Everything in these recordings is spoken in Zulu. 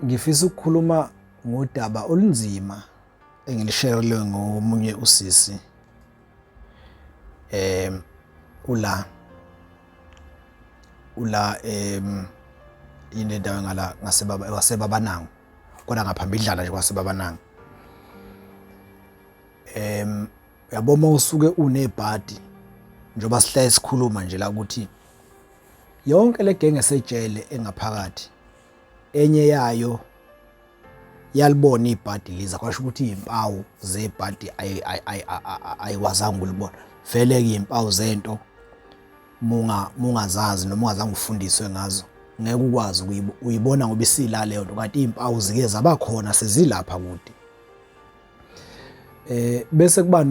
Ngifisa ukukhuluma ngodaba olunzima engilishayelwe ngomunye usisi ula inendawo ngala ngaseBabanango kodwa ngaphambili idlala nje kwaseBabanango. Yabo mawusuke unebhadi njoba sihlaya sikhuluma nje la ukuthi yonke le genge esejele engaphakathi enye yayo yalibona ibhadi liza kwasho ukuthi izimpawu zebhadi ayikwazanga ulibona vele ke izimpawu zento mungazazi noma ungazange ufundiswe ngazo ngeke ukwazi uyibona ngoba isila leyo nto kanti izimpawu zike zabakhona sezilapha kude. Bese kuba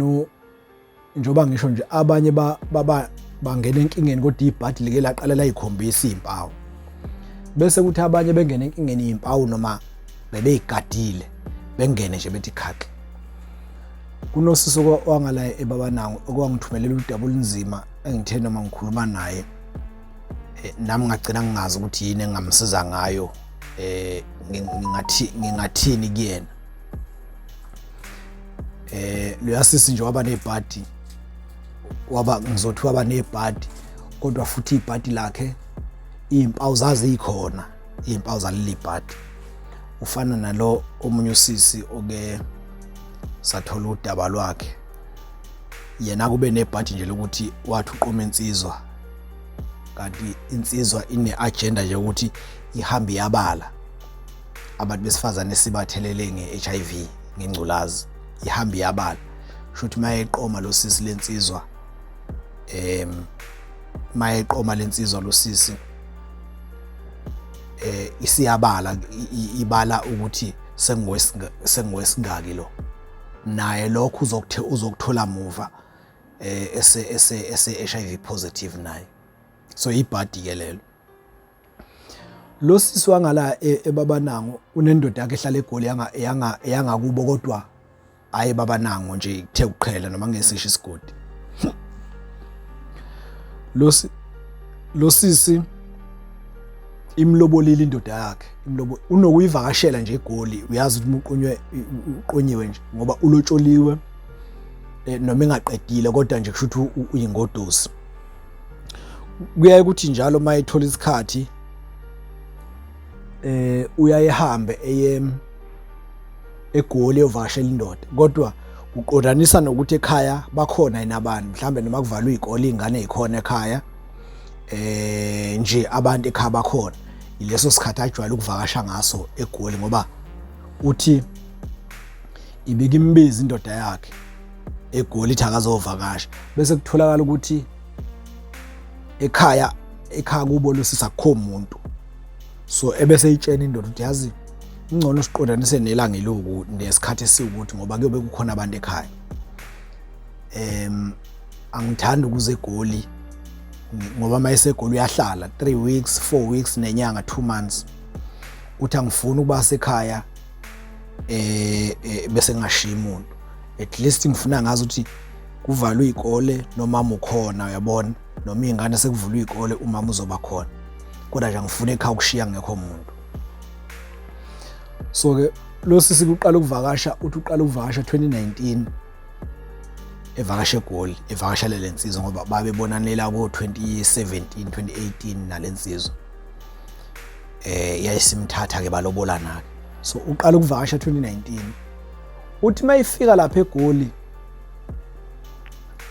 njoba ngisho nje abanye bangena enkingeni kodwa ibhadi like laqala layikhombisa izimpawu bese kuthi abanye bengena enkingeni izimpawu noma bebeyigadile bengene nje bethi khakhe. Kunosisi wangala eBabanango okwangithumelela udaba olunzima engithe noma ngikhuluma naye nami ngagcina ngingazi ukuthi yini engamsiza ngayo ngingathini kuyena. Lo yasisi nje waba nebhadi ngizothi waba nebhadi kodwa futhi ibhadi lakhe izimpawu zazikhona izimpawu zaleli bhadi. Ufana nalo omunye usisi oke sathola udaba lwakhe yena kube nebhadi nje lokuthi wathi uqoma insizwa kanti insizwa ine-agenda nje ukuthi ihambe yabala abantu besifazane sibathelele nge-HIV ngengculazi ihambe yabala shothi mayeqoma lo sisi lensizwa mayeqoma lensizwa lo sisi isiyabala ibala ukuthi sengwesingaki lo naye lokho uzokuthola muva ese HIV positive naye. So ibhadi ke lelo lo sisi wangala eBabanango unendoda yakhe ehlala eGoli yangakubo kodwa ayi eBabanango nje kuthe uqhela noma ngesisho isigodi. Lo sisi imlobolile indoda yakhe unokuyivakashela nje eGoli uyazi ukuthi uqonyiwe nje ngoba ulotsholiwe noma engaqedile kodwa nje kusho ukuthi uyingodosi. Kuyaye ukuthi njalo mayithola isikhathi uyayihambe eGoli evakashela indoda kodwa uqodanisa nokuthi ekhaya bakhona inabantu mhlambe noma kuvalwe izikole izingane ezikhona ekhaya nje abantu ekhaya bakhona ileso sikhathi ajwayele ukuvakasha ngaso eGoli ngoba uthi ibika imbizi indoda yakhe eGoli ithi akazovakasha bese kutholakala ukuthi ekhaya kubo losisa akukho umuntu so ebese itshena indoda ukuthi yazi ingcono siqondanise nelanga eloku nesikhathi esiwukuthi ngoba kuyobe kukhona abantu ekhaya. Angithandi ukuze eGoli ngoba mayeseGoli uyahlala 3 weeks 4 weeks nenyanga 2 months uthi angifuni ukuba sekhaya bese ngashiya umuntu at least ngifuna ngazi ukuthi kuvalwe izikole nomama ukhona uyabona noma izingane sekuvulwe izikole umama uzoba khona kodwa nje ngifuna ekhaya ukushiya ngekho umuntu. So ke lo sisi uqala ukuvakasha uthi uqala ukuvakasha 2019 evakasha eGoli evakasha lensizwa ngoba babebonanela ko 2017 2018 nalensizwa yayisimthatha ke balobola naye. So uqala ukuvakasha 2019 uthi mayifika lapha eGoli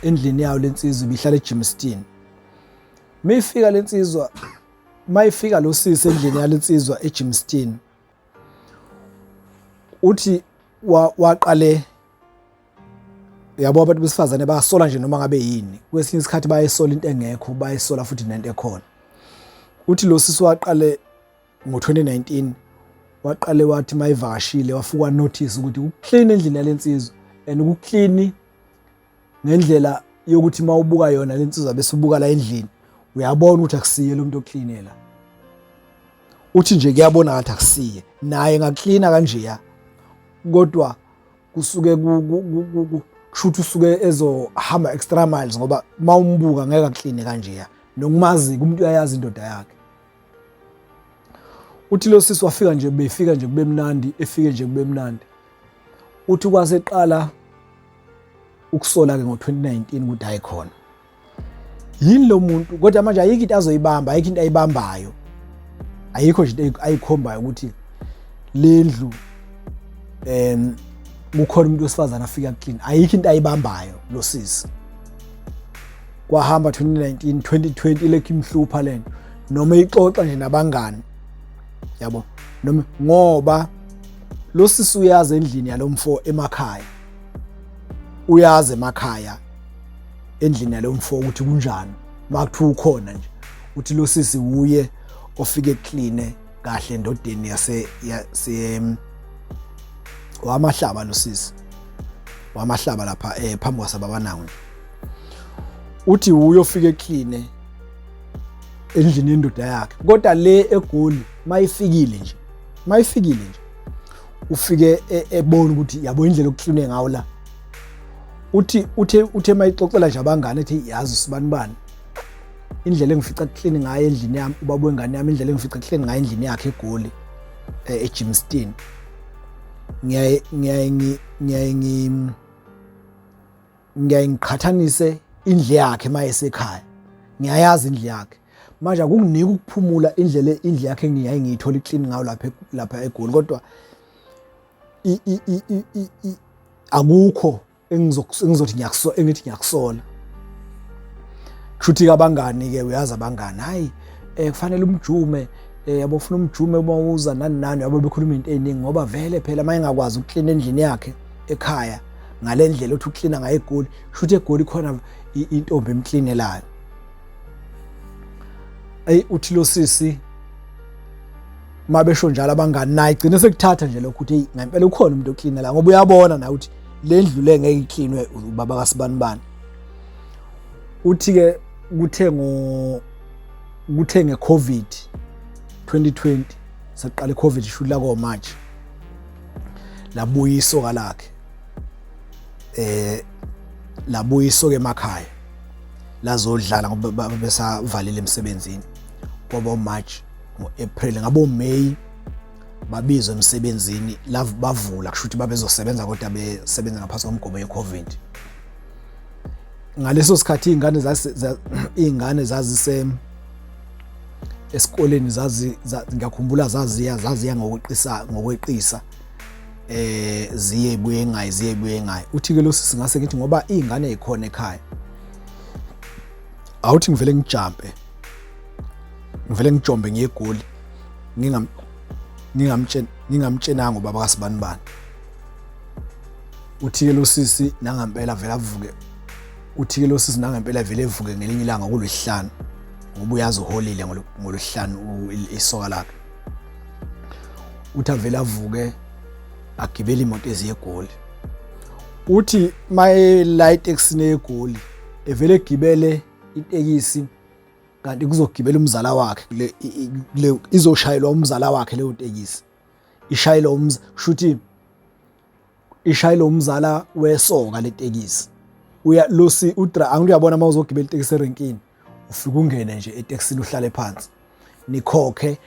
endlini yayo lensizwa ibihlala eJimston mayifika lensizwa mayifika lo sisi endlini yalensizwa eJimston uthi waqale yabo abantu besifazane bayasola nje noma ngabe yini kwesinye isikhathi bayisola into engekho bayisola futhi nento ekhona. Uthi lo sisi waqale ngo2019 waqale wathi mayivakashile wafuka notice ukuthi ukuclean endlini yalensizwa and ukuclean ngendlela yokuthi mawubuka yona lensizwa bese ubuka la endlini uyabona ukuthi akusiye lo muntu ocleanela uthi nje kuyabona ngathi akusiye naye ngacleana kanje ya kodwa kusuke kushuthi usuke ezohamba extra miles ngoba mawumbuka ngeke aclean kanje ya nokumazi umuntu uyayazi indoda yakhe. uthi lo sisi wafika nje befika nje kube mnandi efike nje kube mnandi uthi kwaseqala ukusola ke ngo2019 ukuthi ayikhona yini lo muntu kodwa manje ayikho into azoyibamba ayikho into ayibambayo ayikho nje ayikhombayo ukuthi lendlu kukhona umuntu wesifazana afika clean ayikho into ayibambayo lo sisi kwahamba 2019 2020 lekho imhlupha lento noma ixoxa nje nabangani yabo noma ngoba lo sisi uyazi endlini yalomfo emakhaya uyazi emakhaya endlini yalomfo ukuthi kunjani makuthiwa ukhona nje uthi lo sisi uye ofike clean kahle endodeni yase wamahlaba lo sisi wamahlaba lapha phambi kwasababanangu uthi uye ofike clean endlini yendoda yakhe kodwa le eGoli mayifikile nje ufike ebona ukuthi yabo indlela okuclean ngawo la uthe mayixoxela nje abangane ethi yazi usibani indlela engifica clean ngayo endlini yami ubaba wengane yami indlela engifica clean ngayo endlini yakhe eGoli eJimston ngiqhathanise indle yakhe mayesekhaya ngiyayazi indle yakhe manje akunginika ukuphumula indle yakhe ngiyayithola clean ngayo lapha eGoli kodwa akukho engizothi ngiyakusola kushuthi abangani ke uyazi abangani hayi kufanele umjume yabo ufuna umjume uma uza nani yabo bekhuluma into eziningi ngoba vele phela mayengakwazi ukuclean endlini yakhe ekhaya ngalendlela othi uclean ngayo eGoli kushuthi eGoli khona intombi emcleanelayo uthi lo sisi mabesho njalo abangani naye igcine sekuthatha nje lokho ukuthi ngempela ukhona umuntu ocleanela ngoba uyabona na ukuthi lendlu le ngeke icleanwe ubaba kaSibanibani uthi ke kuthe ngeCovid 2020 saqala iCovid ishudla ko March labuya isoka lakhe labuya isoka emakhaya lazodlala ngoba besavalile emsebenzini ngoba March ngoApril ngabo May babizwe emsebenzini bavula kushuthi babezosebenza kodwa besebenza ngaphansi komgomo yeCovid ngaleso sikhathi izingane zazise esikoleni ngiyakhumbula zaziya ngokweqisa ziye ibuye ngayi uthi ke lo sisi ngase ngithi ngoba izingane ezikhona ekhaya awuthi ngivele ngijombe ngiyeGoli ngingamtshenanga ubaba kaSibanibani uthi ke lo sisi nangempela vele avuke uthi ke lo sisi nangempela vele evuke ngelinye ilanga kuLwesihlanu ngoba uyazi uholile ngoLwesihlanu isoka lakhe uthi avele avuke agibela imoto eziye eGoli uthi maye light exine eGoli evele egibele itekisi kanti kuzogibela umzala wakhe kule izoshayelwa umzala wakhe leyo tekisi ishayelwa kushuthi ishayelwa umzala wesoka letekisi uya losi angiyabona mawuzogibela itekisi erenkini ufika ungene nje etekisini uhlale phansi nikhokhe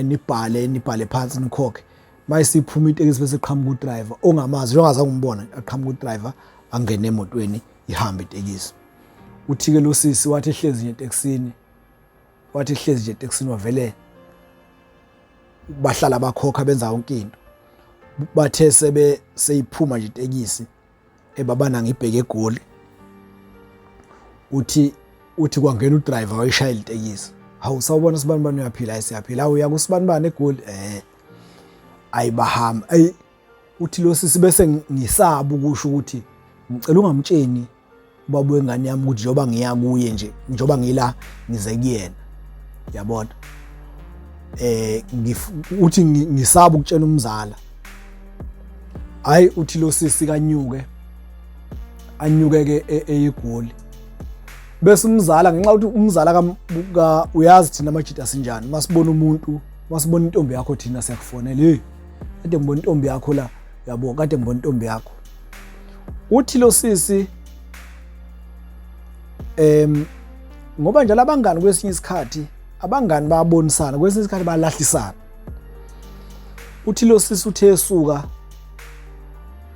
nibhale phansi nikhokhe mayisiphuma itekisi bese qhamuka udriver ongamazi njengaza ngumbona aqhamuka udriver angene emotweni ihamba itekisi uthi ke lo sisi wathi ehlezi nje etekisini wavele bahlala bakhokha benza yonke into bathe seyiphuma nje itekisi ebabana ngibheke eGoli uthi kwangena udriver wayishayela itekisi hawu sawubona Sibanibani uyaphila siyaphila uya kuSibanibani eGoli ayibahamba uthi lo sisi bese ngisaba ukusho ukuthi ngicela ungamtsheni ubaba wengane yami ukuthi njoba ngiya kuye nje njoba ngila ngize kuyena yabona uthi ngisaba ukutshela umzala hayi uthi lo sisi anyuke ke eGoli bese umzala ngenxa ukuthi umzala ka uyazi thina amajita sinjani masibona intombi yakho thina siyakufonela kade ngibona intombi yakho la yabo kade ngibona intombi yakho uthi lo sisi ngoba njalo abangani kwesinye isikhathi abangani bayabonisana kwesinye isikhathi bayalahlisana uthi lo sisi uthe esuka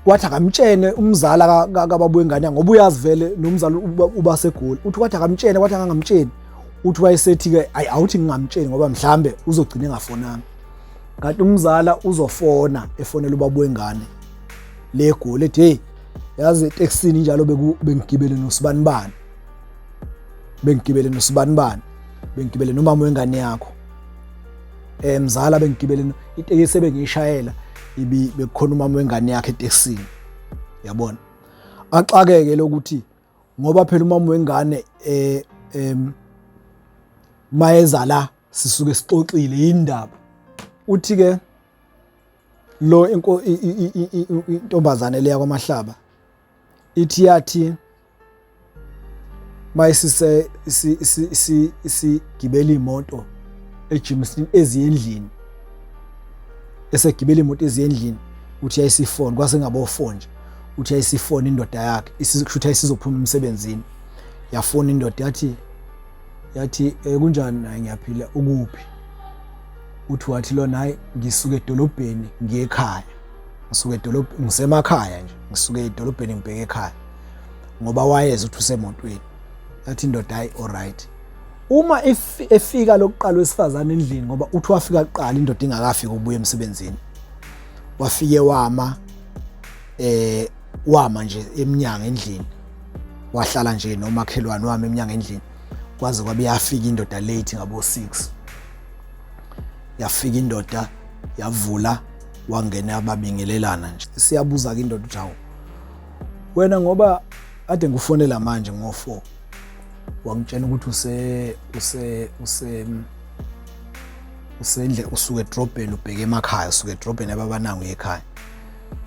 wathi akamtshene umzala kababa wengane ngoba uyazi vele nomzala uba segoli. Uthi wathi akamtshene wathi angamtsheni. Uthi wayesethi ke awuthi ngingamtsheni ngoba mhlambe uzogcina engafonanga. Kanti umzala uzofona efonela ubaba wengane le goli ethi hey yazi eTexini njalo bengigibele noSibanibani. Bengigibele noSibanibani. Bengigibele nomama wengane yakho. Mzala bengigibele itekisi ebengishayela bekukhona umama wengane yakhe eTexini. Yabona? Axakeke lokuthi ngoba phela umama wengane mayeza la sisuke sixoxile indaba. Uthi ke lo intombazane leya kwaMahlaba ithi yathi mayisise isigibela imoto eJimston eziyendlini esegibela imoto eziyendlini uthi yayisifona kwase ngabofona nje uthi yayisifona indoda yakhe isizokutha isizophuma emsebenzini yafona indoda yathi kunjani naye ngiyaphila ukuphi uthi wathi lona hayi ngisuke edolobheni ngiye ekhaya ngisuke edolobheni ngisemakhaya nje ngisuke edolobheni ngibheke ekhaya ngoba wayeza uthi usemontweni yathi indoda hayi alright uma efika lokuqala wesifazane endlini ngoba uthi wafika kuqala indoda ingakafika ubuye emsebenzini wafike wama nje eminyango endlini wahlala nje nomakhelwane wami eminyango endlini kwaze kwabe yafika indoda late ngabo 6 yafika indoda yavula wangena ababingelelana nje siyabuza ke indoda uthi hawu wena ngoba ade ngufonela manje ngo4 wangitshela ukuthi usendle usuke edrobheni ubheke emakhaya usuke edrobheni ababanangu ekhaya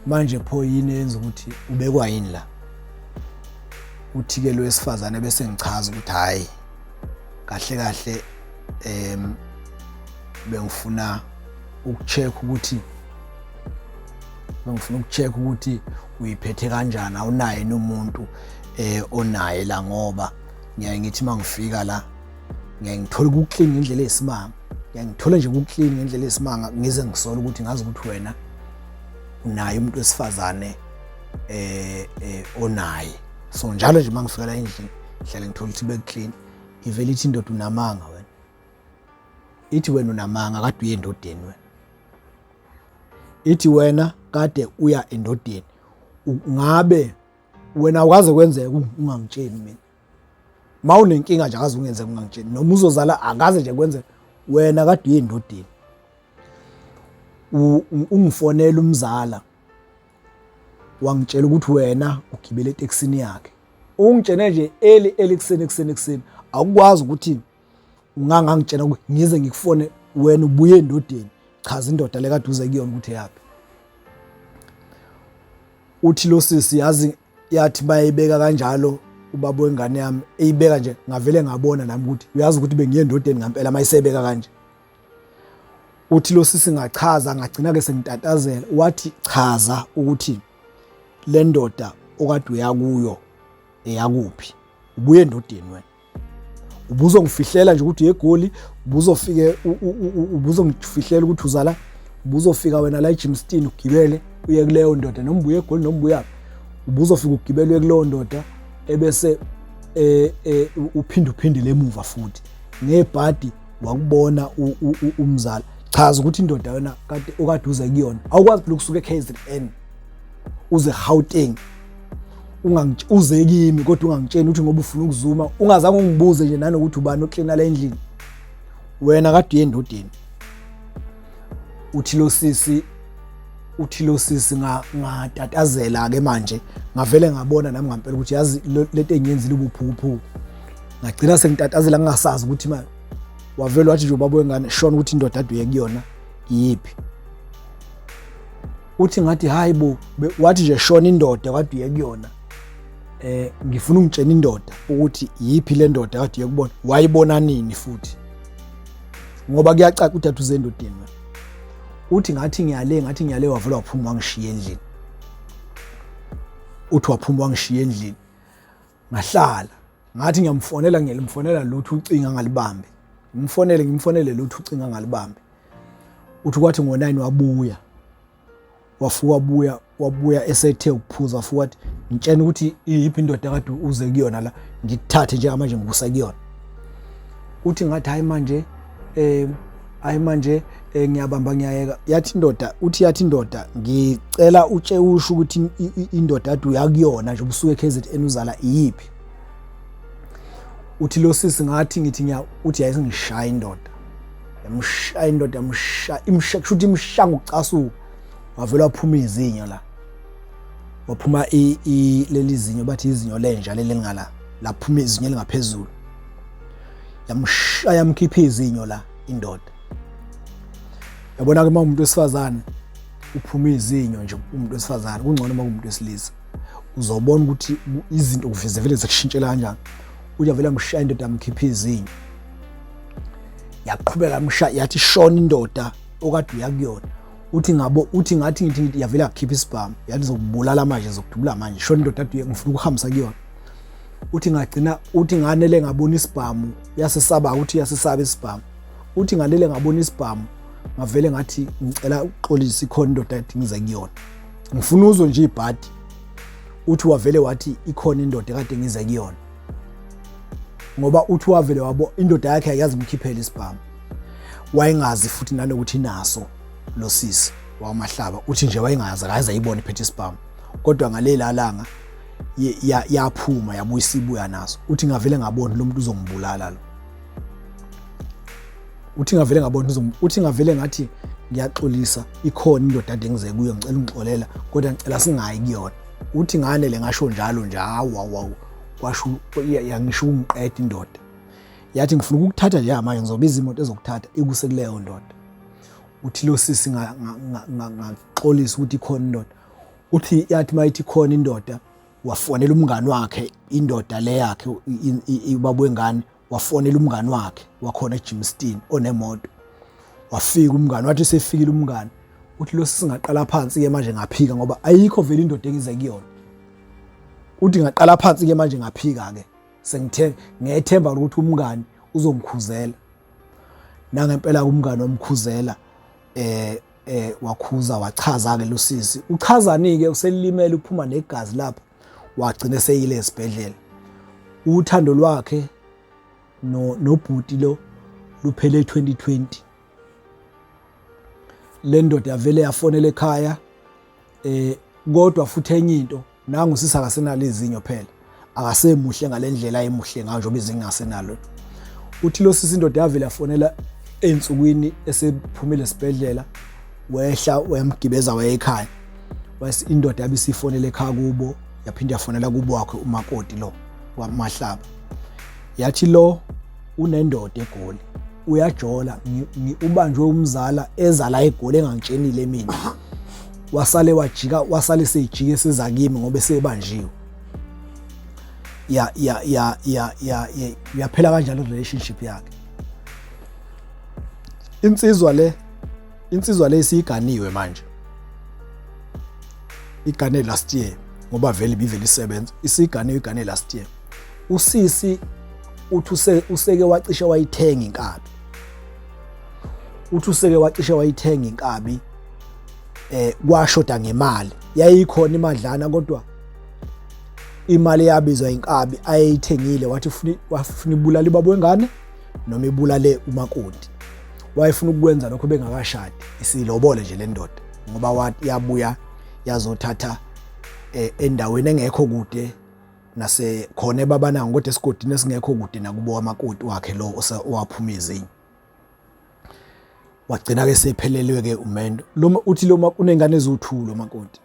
manje pho yini yenza ukuthi ubekwa yini la uthi ke lo wesifazane bese ngichaza ukuthi hayi kahle bengifuna ukucheck ukuthi uyiphethe kanjani awunaye nomuntu onaye la ngoba ngiyaye ngithi mangifika la ngiyangithola ukuclean ngendlela esimanga ngiyangithola nje ukuclean ngendlela esimanga ngize ngisola ukuthi ngazi ukuthi wena unaye umuntu wesifazane onaye so njalo nje mangifika la endlini hlale ngithola ukuthi beclean ivele ithi indoda unamanga wena ithi wena unamanga kade uye endodeni wena ithi wena kade uya endodeni ngabe wena ukwaze kwenzeka ungangitsheni mina mawunenkinga nje akaze ungenzeka ungangitsheni noma uzozala akaze nje kwenze wena kade uye endodeni ungifonela umzala wangitshela ukuthi wena ugibele eTexini yakhe ungitshene nje ekuseni akukwazi ukuthi ungangangitshela ukuthi ngize ngikufone wena ubuye endodeni chaza indoda le kade uze kuyona ukuthi yapi uthi lo sisi yathi bayibeka kanjalo ubaba wengane yami eyibeka nje ngavele ngabona nami ukuthi uyazi ukuthi bengiye endodeni ngempela mayisebeka kanje uthi lo sisi ngachaza ngagcina ke sengitatazela wathi chaza ukuthi le ndoda okade uyakuyo eyakuphi ubuye endodeni wena ubuzongifihlela nje ukuthi egoli ubuzofike ubuzongifihlela ukuthi uzala ubuzofika wena la eJimston ugibele uye kuleyo ndoda noma ubuye egoli noma ubuya ubuzofika ugibele uye kuleyo ndoda ebese uphindile emuva futhi ngebhadi wakubona umzala chaza ukuthi indoda wena kade okade uze kuyona awukwazi ukusuka eKZN uze Gauteng uze kimi kodwa ungangitsheni ukuthi ngoba ufuna ukuzuma ungazange ungibuze nje nanokuthi ubani ocleana la endlini wena kade uye endodeni uthi lo sisi ngatatazela ke manje ngavele ngabona nami ngempela ukuthi yazi lento engiyenzile ubuphuphu ngagcina sengitatazela ngingasazi ukuthi manje wavela wathi nje ubaba wengane shona ukuthi indoda ade uye kuyona yipi uthi ngathi hayibo wathi nje shona indoda kade uye kuyona ngifuna ungitshena indoda ukuthi yipi le ndoda kade uye kubona wayibona nini futhi ngoba kuyacaca ukuthi athi uze endodeni uthi ngathi ngiyale wavela waphuma wangishiya endlini uthi waphuma wangishiya endlini ngahlala ngathi ngiyamfonela lutho ucinga ngalibambe ngimfonele lutho ucinga ngalibambe uthi kwathi ngo9 wabuya wafuka wabuya esethe ukuphuza wafuka wathi ngitshena ukuthi iyiphi indoda kade uze kuyona la ngikuthathe njengamanje ngikusa kuyona. Uthi ngathi hayi manje ngiyabamba ngiyayeka. Yathi indoda ngicela usho ukuthi indoda ade uyakuyona nje ubusuke KZN uzala iyiphi. Uthi lo sisi ngithi uthi yayisingishaya indoda. Yamshaya indoda kushuthi imshanga ukucasuka. Wavela waphuma izinyo la. Waphuma leli zinyo bathi izinyo lenja leli ngala. Laphuma izinyo lingaphezulu. Yamshaya yamkhipha izinyo la indoda. Yabona ke umuntu wesifazane uphuma izinyo nje umuntu wesifazane kungcono uma umuntu wesilisa. Uzobona ukuthi izinto kuveze zikushintshela kanjani. Uyavela mshaya indoda yamkhipha izinyo. Yaqhubeka yamshaya yathi shona indoda okade uyakuyona. Uthi ngathi yavela yakhipha isibhamu. Yathi zokubulala manje zokudubula manje. Shona indoda ade ngifuna ukuhambisa kuyona. Uthi nganele ngabona isibhamu yasesaba ukuthi yasesaba isibhamu. Uthi nganele ngabona isibhamu ngavele ngathi ngicela uxolisa ikhona indoda ade ngize kuyona. Ngifuna uzwe nje ibhadi. Uthi wavele wathi ikhona indoda kade ngize kuyona. Ngoba uthi wavele wabo indoda yakhe ayazi umkhiphela isibhamu. Wayengazi futhi nanokuthi inaso lo sisi wamahlaba. Uthi nje wayengazi akaze ayibone iphethe isibhamu. Kodwa ngalela langa yaphuma yabuyisa ibuya naso. Uthi ngavele ngabona lo muntu uzongibulala lo. Uthi ngavele ngathi ngiyaxolisa ikhona indoda ade ngize kuyo ngicela ungixolela kodwa ngicela singayi kuyona. Uthi nganele ngasho njalo nje hawu kwasho yangisho ungiqeda indoda. Yathi ngifuna ukukuthatha nje manje ngizobiza imoto ezokuthatha ikuse kuleyo ndoda. Uthi lo sisi ngaxolisa ukuthi ikhona indoda. Uthi yathi mayithi ikhona indoda wafonela umngani wakhe indoda le yakhe ubaba wengane wafonela umngani wakhe wakhona eJimston onemoto. Wafika umngani wathi sefikile umngani. Uthi lo singaqala phansi ke manje ngaphika ngoba ayikho vele indoda engize kuyona. Uthi ngaqala phansi ke manje ngaphika ke ngethemba ukuthi umngani uzomkhuzela. Nangempela umngani omkhuzela wakhuza wachaza ke lo sisi. Uchazani ke uselilimele uphuma negazi lapho wagcina seyile esibhedlela. Uthando lwakhe nobhuti lo luphele 2020. Le ndoda yavele yafonela ekhaya kodwa futhi enye into nangu sisi akasenalo izinyo phela. Akasemuhle ngalendlela ayemuhle ngayo njengoba izinyo ngasenalo. Uthi lo sisi indoda yavele yafonela ensukwini esephumile esibhedlela wehla wayamgibeza waye ekhaya. Wase indoda yabisifonela ekhaya kubo yaphinda yafonela kubo wakhe umakoti lo wamahlaba. Yathi lo unendoda eGoli uyajola ubanjwe umzala ezala eGoli engangitshenile mina. Wasale sejike sezakimi ngoba sebanjiwe. Yaphela kanjalo relationship yakhe. Insizwa le isiganiwe manje. Igane last year ngoba vele bivele isebenza. Igane last year. Usisi uthi useke wacishe wayithenga inkabi. Uthi useke wacishe wayithenga inkabi kwashoda ngemali. Yayikhona imadlana kodwa imali yabizwa inkabi ayithengile wathi wafuna ibulala ibaba wengane noma ibulale umakoti. Wayefuna ukwenza lokho bengakashadi isilobole nje le ndoda ngoba wathi yabuya yazothatha endaweni engekho kude nase khona ebabananga kodwa esigodini esingekho kude nakubo wamakoti wakhe lo owaphuma izinyo. Wagcina ke sephelelwe ke umendo. Lo uthi lo unengane eziwu2 makoti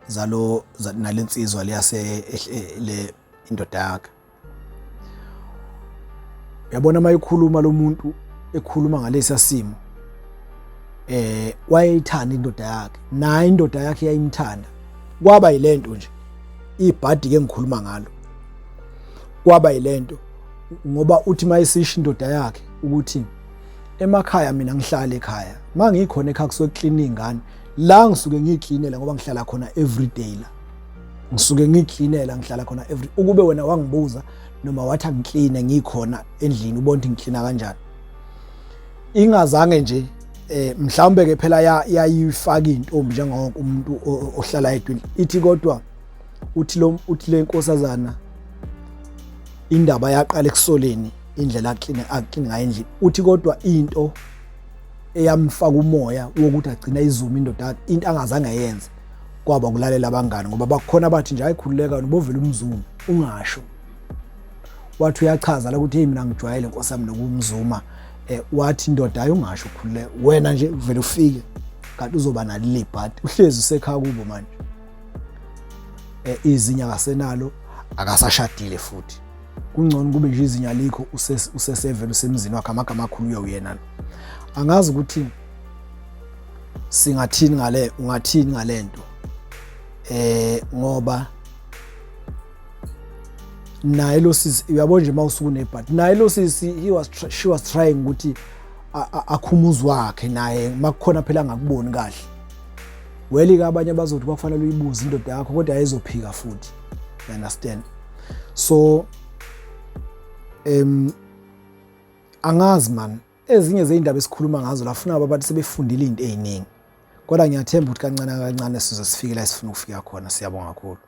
zalo nalensizwa leyase le indoda yakhe. Yabona mayikhuluma lo muntu ekhuluma ngalesi simo wayeyithanda indoda yakhe naye indoda yakhe yayimthanda. Kwaba yilento nje ibhadi ke ngikhuluma ngalo. Kwaba yilento ngoba uthi mayisisho indoda yakhe ukuthi emakhaya mina ngihlala ekhaya. Mangikhona ekhaya kusuke clean ingane. La ngisuke ngicleanela ngoba ngihlala khona every day la. Ngisuke ngicleanela ngihlala khona ukube wena wangibuza noma wathi angicleane ngikhona endlini ubona ukuthi ngicleana kanjani. Ingazange nje mhlawumbe ke phela yayifaka intombi njengonke umuntu ohlala edwini ithi kodwa uthi le nkosazana indaba yaqala ekusoleni indlela akini ngayo endlini uthi kodwa into eyamfaka umoya wokuthi agcina izuma indoda yakhe into angazange ayenze kwaba kulalela abangani ngoba bakhona abathi nje ayikhululeka nobovela umzuma ungasho wathi uyachaza la ukuthi hey mina ngijwayele inkosi yami nokumzuma wathi indoda ayungasho ukukhululeka wena nje uvela ufike kanti uzoba naleli bhadi uhlezi usekhaya kubo manje izinya akasenalo akasashadile futhi kungcono kube nje izinya likho usesevela usemzini wakhe amagama amakhulu uyena angazi ukuthi ungathini ngalento ngoba naye lo sisi uyabona nje mawusuku nebhadi naye lo sisi she was trying ukuthi akhumuzi wakhe naye makukhona phela angakuboni kahle weli ke abanye bazothi kwakufanele uyibuze indoda yakho kodwa ayizophika futhi you understand so angazi man ezinye zeindaba esikhuluma ngazo lafuna abantu sebefundile izinto eziningi kodwa ngiyathemba ukuthi kancane kancane sizo sifike la sifuna ukufika khona siyabonga kakhulu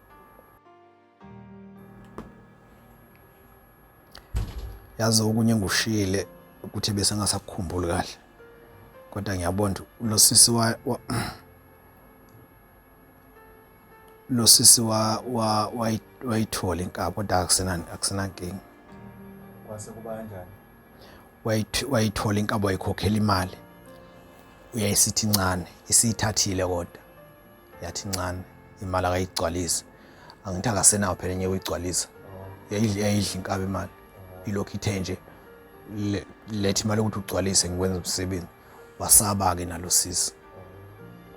yazi okunye ngushile ukuthi bese ngasakukhumbuli kahle kodwa ngiyabona lo sisi wayithola inkaba kodwa akusenankinga kwase kuba kanjani wayithola inkaba wayikhokhela imali uyayisithi incane isithathile kodwa yathi incane imali akayigcwalisa angithi akasenayo phela enye uyigcwalisa yayidla inkaba imali ilokhu ithe nje lethi imali ukuthi ugcwalise ngikwenza umsebenzi wasaba ke nalo sisi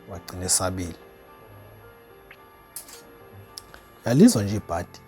wagcina esabile yalizwa nje ibhadi